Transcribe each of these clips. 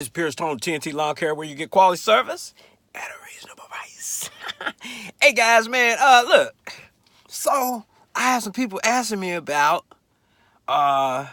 It's Pierce Tone TNT Lawn Care, where you get quality service at a reasonable price. Hey guys, man, look. So I had some people asking me about uh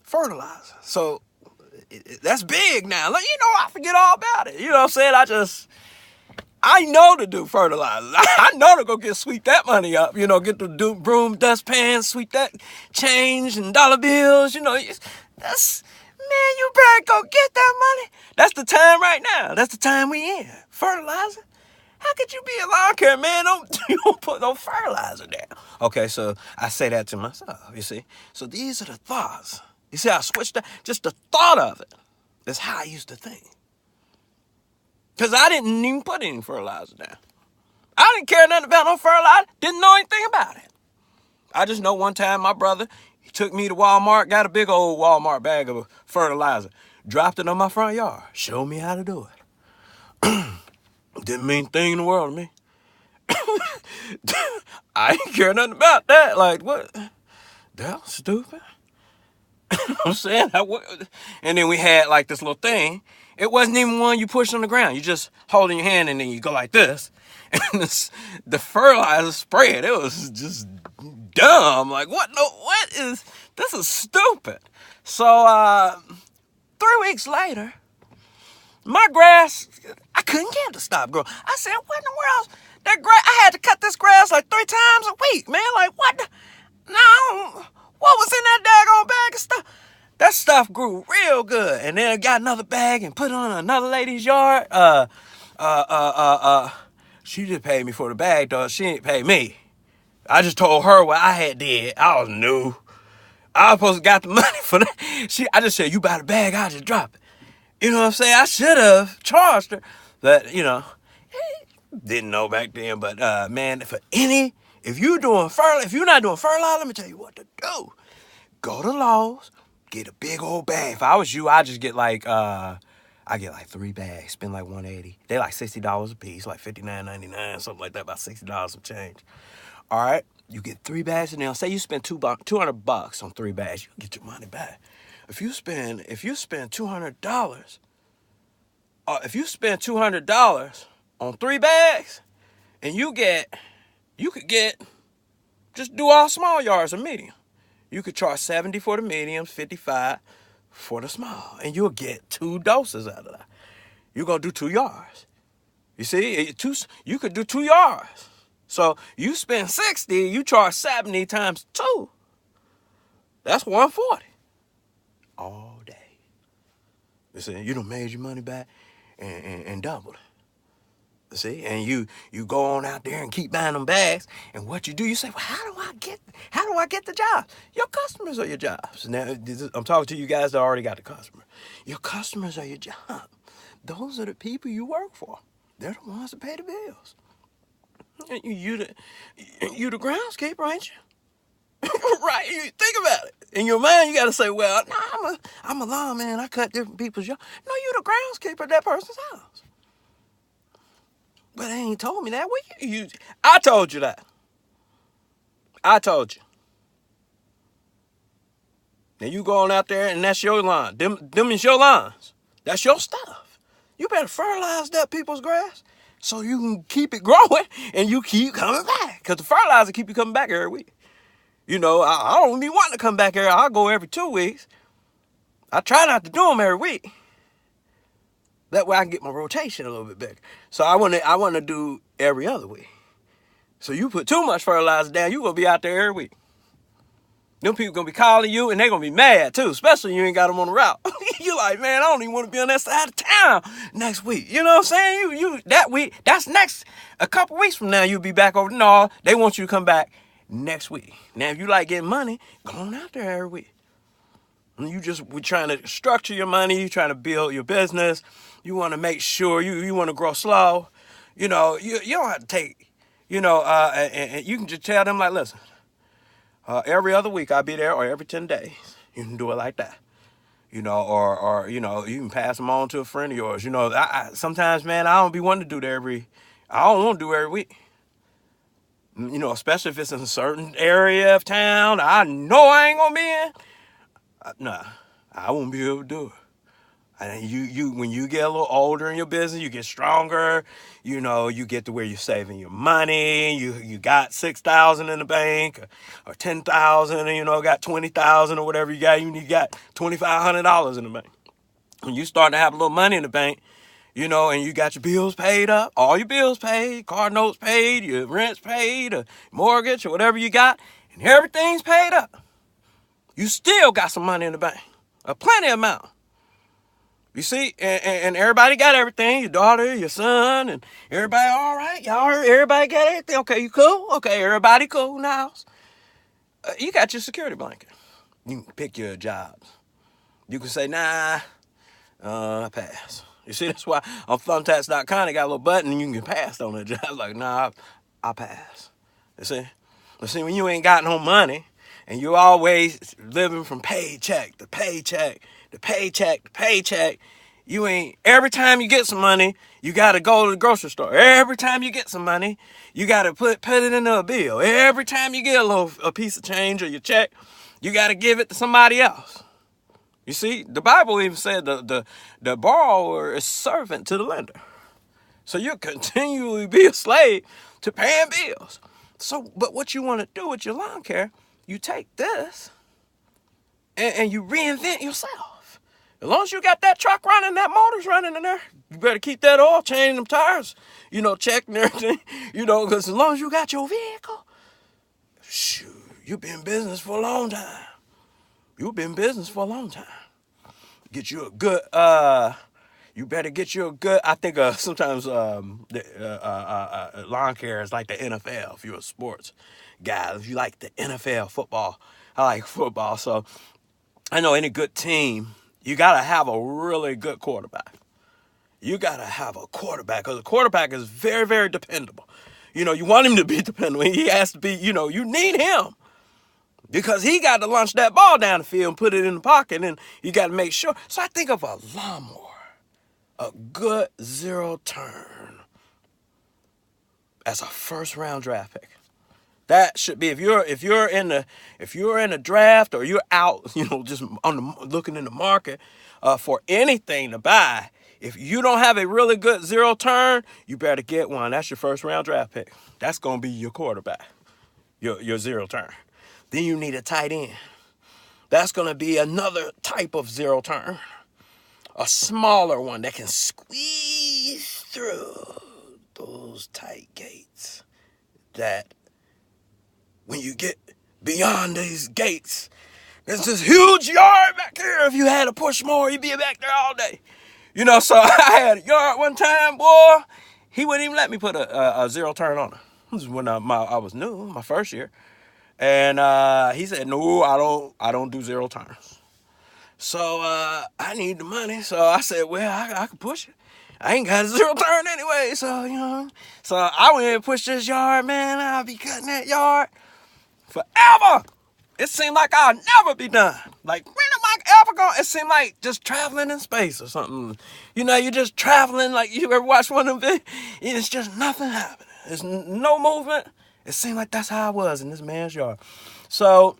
fertilizer. So that's big now. Look, I forget all about it. You know what I'm saying? I know to do fertilizer. I know to go sweep that money up. Get the broom, dustpan, sweep that change and dollar bills. That's, man, you better go get that money. That's the time right now. That's the time we in. Fertilizer. How could you be a lawn care man? You don't put no fertilizer down. Okay, so I say that to myself, you see. So these are the thoughts. You see, I switched that. Just the thought of it. That's how I used to think. Because I didn't even put any fertilizer down. I didn't care nothing about no fertilizer. Didn't know anything about it. I just know one time my brother, he took me to Walmart, got a big old Walmart bag of fertilizer, dropped it on my front yard, showed me how to do it. Didn't mean a thing in the world to me. I didn't care nothing about that. Like, what? That was stupid. I'm saying, and then we had like this little thing. It wasn't even one you push on the ground. You just hold in your hand and then you go like this. And the fertilizer spread. It was just dumb. Like, this is stupid. So, 3 weeks later, my grass, I couldn't get it to stop growing. I said, what in the world? That grass, I had to cut this grass like 3 times a week, man. Like, what the? No, what was in that daggone bag of stuff? That stuff grew real good. And then I got another bag and put it on another lady's yard. She just paid me for the bag, though. She didn't pay me. I just told her what I had did. I was new. I was supposed to got the money for that. I just said, you buy the bag, I'll just drop it. You know what I'm saying? I should have charged her. But, didn't know back then. But, man, if you're not doing fertilizer, let me tell you what to do. Go to Lowe's, get a big old bag. If I was you, I'd just get I get like 3 bags, spend like $180. They like $60 a piece, like $59.99, something like that, about $60 some change. All right, you get 3 bags in there. Say you spend $200 on 3 bags, you get your money back. If you spend $200, on 3 bags, and you could get, just do all small yards or medium. You could charge $70 for the mediums, $55 for the small, and you'll get 2 doses out of that. You're gonna do 2 yards. You see, you could do 2 yards. So you spend $60, you charge $70 times 2. That's $140 all day. You see, you done made your money back and doubled it. You see, and you go on out there and keep buying them bags, and what you do, you say, well, how do I get the jobs? Your customers are your jobs. Now, I'm talking to you guys that already got the customer. Your customers are your job. Those are the people you work for. They're the ones that pay the bills. And you the groundskeeper, ain't you? Right? You think about it. In your mind, you got to say, well, nah, I'm a lawn man. I cut different people's yard. No, you the groundskeeper at that person's house. But they ain't told me that. I told you that. I told you. Now you go on out there and that's your lawn. Them is your lawns. That's your stuff. You better fertilize that people's grass so you can keep it growing and you keep coming back. Because the fertilizer keep you coming back every week. I don't be wanting to come back here. I'll go every 2 weeks. I try not to do them every week. That way I can get my rotation a little bit bigger. So I want to do every other week. So you put too much fertilizer down, you're going to be out there every week. Them people going to be calling you, and they're going to be mad, too, especially you ain't got them on the route. You like, man, I don't even want to be on that side of town next week. You know what I'm saying? You that week, that's next, a couple weeks from now, you'll be back over. No, they want you to come back next week. Now, if you like getting money, go on out there every week. We're trying to structure your money. You're trying to build your business. You want to make sure you want to grow slow. You don't have to take, and you can just tell them like, listen, every other week I'll be there, or every 10 days. You can do it like that. Or you can pass them on to a friend of yours. Sometimes, man, I don't be wanting to do that I don't want to do every week. Especially if it's in a certain area of town I know I ain't going to be in. Nah, I won't be able to do it. And you when you get a little older in your business, you get stronger. You get to where you're saving your money. You got 6,000 in the bank, or 10,000, and got 20,000 or whatever you got. You got $2,500 in the bank. When you start to have a little money in the bank, and you got your bills paid up, all your bills paid, car notes paid, your rent's paid, or mortgage, or whatever you got, and everything's paid up. You still got some money in the bank, a plenty amount. You see, and everybody got everything, your daughter, your son, and everybody all right. Everybody got everything. Okay, you cool? Okay, everybody cool in the house. You got your security blanket. You can pick your jobs. You can say, nah, I pass. You see, that's why on thumbtacks.com they got a little button and you can pass on that job. Like, nah, I pass. You see? When you ain't got no money and you always living from paycheck to paycheck to paycheck to paycheck, every time you get some money, you got to go to the grocery store. Every time you get some money, you got to put it into a bill. Every time you get a piece of change or your check, you got to give it to somebody else. You see, the Bible even said the borrower is servant to the lender. So you'll continually be a slave to paying bills. But what you want to do with your lawn care, you take this and you reinvent yourself. As long as you got that truck running, that motor's running in there, you better keep that oil, change them tires, checking everything, because as long as you got your vehicle, shoot, you've been in business for a long time. Get you a good, you better get you a good, I think sometimes lawn care is like the NFL if you're a sports guy. If you like the NFL football, I like football. So I know any good team, you got to have a really good quarterback. You got to have a quarterback because a quarterback is very, very dependable. You want him to be dependable. He has to be, you need him. Because he got to launch that ball down the field and put it in the pocket, and you got to make sure. So I think of a lawnmower, a good zero turn, as a first round draft pick. That should be if you're in a draft or you're out, just looking in the market for anything to buy. If you don't have a really good zero turn, you better get one. That's your first round draft pick. That's gonna be your quarterback, your zero turn. Then you need a tight end. That's going to be another type of zero turn. A smaller one that can squeeze through those tight gates. That when you get beyond these gates, there's this huge yard back here. If you had a push mower, you'd be back there all day. So I had a yard one time, boy. He wouldn't even let me put a zero turn on it. This is when I was new, my first year. And he said, no, I don't do zero turns. So I need the money. So I said, well, I can push it. I ain't got a zero turn anyway. So, so I went and pushed this yard, man. I'll be cutting that yard forever. It seemed like I'll never be done. Like, when am I ever going? It seemed like just traveling in space or something. You're just traveling. Like, you ever watch one of them videos? It's just nothing happening. There's no movement. It seemed like that's how I was in this man's yard. So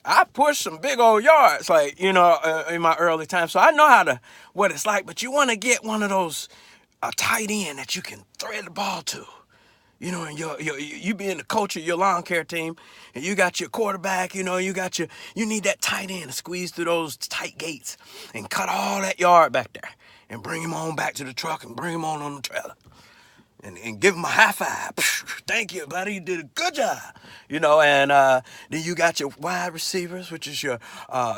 I pushed some big old yards, like, in my early time. So I know what it's like, but you want to get one of those, a tight end that you can thread the ball to. And you being the coach of your lawn care team, and you got your quarterback, you need that tight end to squeeze through those tight gates and cut all that yard back there and bring him on back to the truck and bring him on the trailer. And give him a high five. Thank you, buddy. You did a good job. And then you got your wide receivers, which is your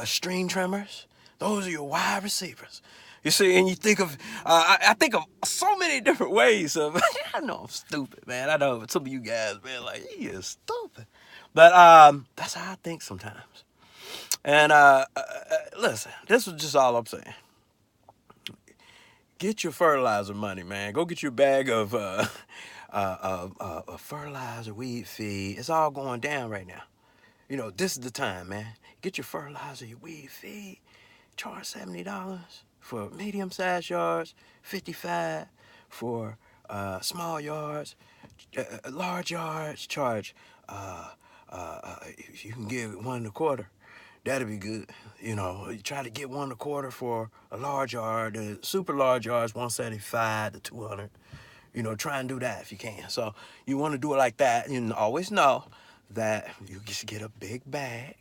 string trimmers. Those are your wide receivers. You see, and you think of, I think of so many different ways of, I know I'm stupid, man. I know some of you guys, man, like, he is stupid. But that's how I think sometimes. And listen, this was just all I'm saying. Get your fertilizer money, man. Go get your bag of fertilizer, weed feed. It's all going down right now. This is the time, man. Get your fertilizer, your weed feed. Charge $70 for medium-sized yards, $55 for small yards, large yards. Charge. You can give $1.25. That'd be good. You know, you try to get 1.25 for a large yard. The super large yard is 175 to 200. You know, try and do that if you can. So you want to do it like that. You always know that you just get a big bag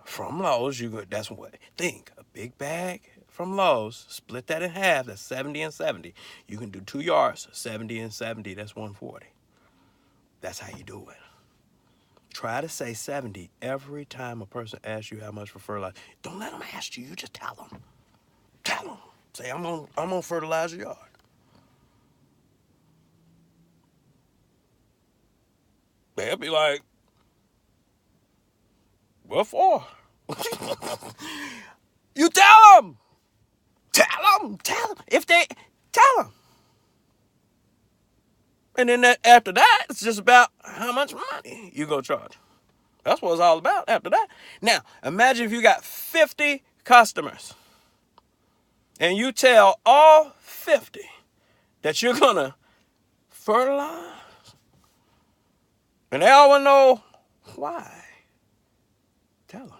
from Lowe's. That's what, think, a big bag from Lowe's, split that in half, that's 70 and 70. You can do 2 yards, 70 and 70, that's 140. That's how you do it. Try to say 70 every time a person asks you how much for fertilizer. Don't let them ask you, you just tell them. Tell them. Say, I'm on fertilize your yard. They'll be like, what for? You tell them. Tell them. If they, tell them. And then after that, it's just about how much money you go charge. That's what it's all about after that. Now, imagine if you got 50 customers and you tell all 50 that you're going to fertilize. And they all want to know why. Tell them.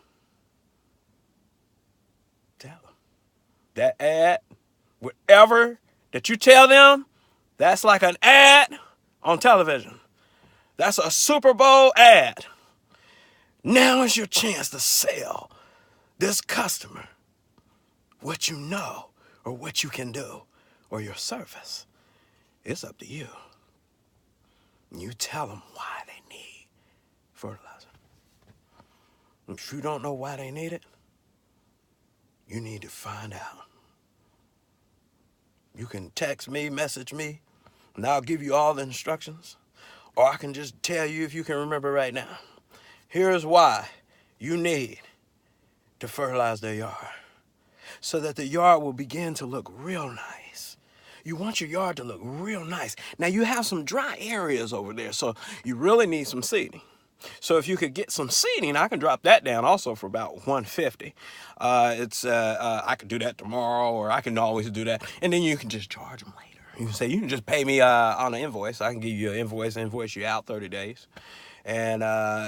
Tell them. That ad, whatever that you tell them, that's like an ad on television. That's a Super Bowl ad. Now is your chance to sell this customer what you know or what you can do or your service. It's up to you. You tell them why they need fertilizer. If you don't know why they need it, you need to find out. You can text me, message me, and I'll give you all the instructions. Or I can just tell you if you can remember right now. Here's why you need to fertilize their yard. So that the yard will begin to look real nice. You want your yard to look real nice. Now you have some dry areas over there, so you really need some seeding. So if you could get some seeding, I can drop that down also for about 150. I could do that tomorrow, or I can always do that, and then you can just charge them later. You can say you can just pay me on an invoice. I can give you an invoice you out 30 days, and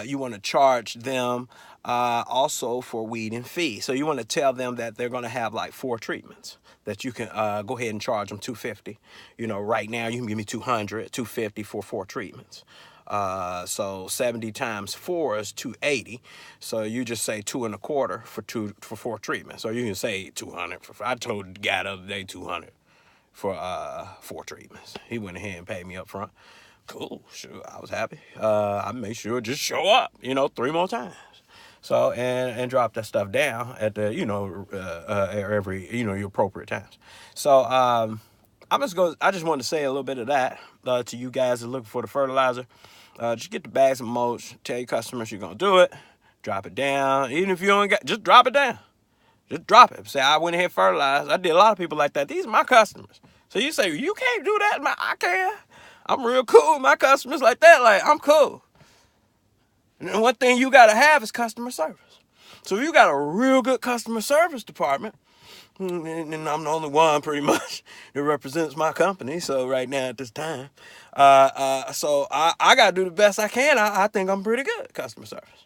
you want to charge them also for weed and feed. So you want to tell them that they're going to have like 4 treatments. That you can go ahead and charge them $250. You know, right now you can give me $200, $250 for 4 treatments. So 70 times 4 is 280. So you just say 2.25 for 4 treatments. So you can say 200 for. I told the guy the other day 200 for 4 treatments. He went ahead and paid me up front. Cool, sure, I was happy. I made sure just show up, 3 more times. So and drop that stuff down at the every your appropriate times. So I just wanted to say a little bit of that to you guys that are looking for the fertilizer. Just get the bags of mulch. Tell your customers you're gonna do it. Drop it down. Even if you don't just drop it down. Just drop it. Say I went ahead and fertilized. I did a lot of people like that. These are my customers. So you say you can't do that. I can. I'm real cool with my customers like that. Like I'm cool. And one thing you gotta have is customer service. So if you got a real good customer service department, and I'm the only one pretty much that represents my company. So right now at this time, so I gotta do the best I can. I think I'm pretty good at customer service.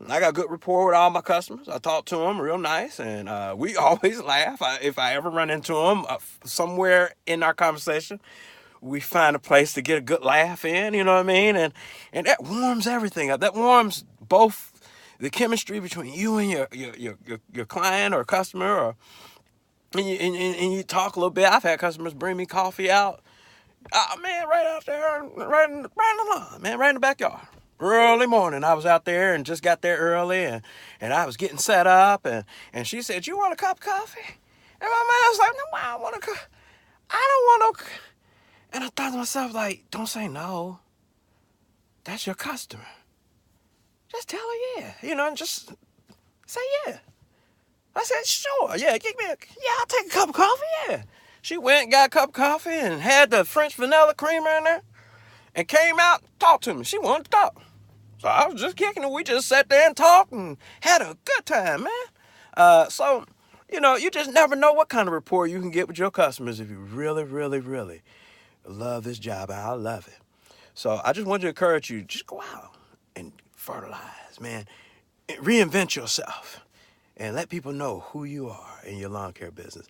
I got good rapport with all my customers. I talk to them real nice, and we always laugh. If I ever run into them somewhere in our conversation, we find a place to get a good laugh in. You know what I mean? And that warms everything up. That warms both the chemistry between you and your client or customer, and you talk a little bit. I've had customers bring me coffee out. Man, right out there, right in the lawn, man, right in the backyard. Early morning, I was out there and just got there early, and I was getting set up, and she said, "You want a cup of coffee?" And my man was like, "No, I want a cup. I don't want no." And I thought to myself, like, don't say no. That's your customer. Just tell her yeah, and just say yeah. I said, sure, yeah, I'll take a cup of coffee, yeah. She went and got a cup of coffee and had the French vanilla creamer in there and came out and talked to me. She wanted to talk. So I was just kicking it. We just sat there and talked and had a good time, man. So, you just never know what kind of rapport you can get with your customers if you really, really, really love this job. I love it. So I just want to encourage you, just go out and fertilize, man. reinvent yourself and let people know who you are in your lawn care business.